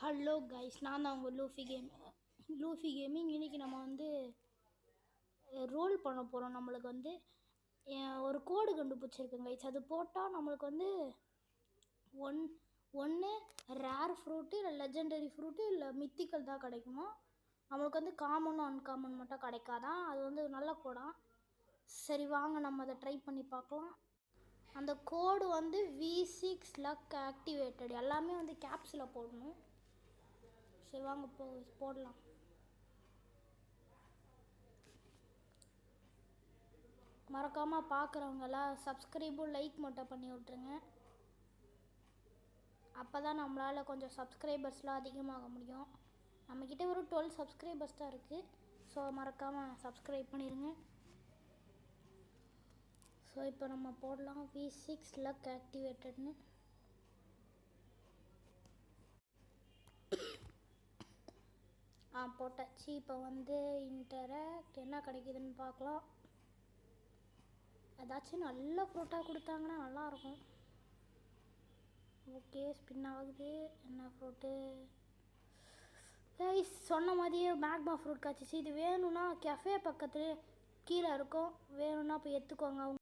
Hello guys, நான் தான் உங்கள் லூஃபி கேமிங். இன்றைக்கி நம்ம வந்து ரோல் பண்ண போகிறோம். நம்மளுக்கு வந்து ஒரு கோடு கண்டுபிடிச்சிருக்குங்க கைஸ். அது போட்டால் நம்மளுக்கு வந்து ஒன்று ரேர் ஃப்ரூட்டு, இல்லை லெஜெண்டரி ஃப்ரூட்டு, இல்லை மித்திக்கல் தான் கிடைக்குமா. நம்மளுக்கு வந்து காமனும் அன்காமன் மட்டும் கிடைக்காதான். அது வந்து நல்ல கோடாக. சரி வாங்க நம்ம அதை ட்ரை பண்ணி பார்க்கலாம். அந்த கோடு வந்து V6 லக் ஆக்டிவேட்டட். எல்லாமே வந்து கேப்ஸில் போடணும். சரி வாங்க போடலாம். மறக்காமல் பார்க்குறவங்களாம் சப்ஸ்கிரைபும் லைக் மட்டும் பண்ணி விட்ருங்க. அப்போ தான் நம்மளால் கொஞ்சம் சப்ஸ்கிரைபர்ஸ்லாம் அதிகமாக முடியும். நம்மக்கிட்ட ஒரு 12 சப்ஸ்கிரைபர்ஸ் தான் இருக்குது. ஸோ மறக்காமல் சப்ஸ்கிரைப் பண்ணிடுங்க. ஸோ இப்போ நம்ம போடலாம் V6 லக் ஆக்டிவேட்டட்னு. போட்டாச்சு. இப்போ வந்து இன்டராக்ட் என்ன கிடைக்குதுன்னு பார்க்கலாம். ஏதாச்சும் நல்ல ஃப்ரூட்டாக கொடுத்தாங்கன்னா நல்லாயிருக்கும். ஓகே, ஸ்பின் ஆகுது. என்ன ஃப்ரூட்டு கைஸ்? சொன்ன மாதிரியே மேக்மா ஃப்ரூட் கிடச்சிச்சு. இது வேணும்னா கெஃபே பக்கத்துலேயே கீழே இருக்கும். வேணும்னா போய் எடுத்துக்கோங்க.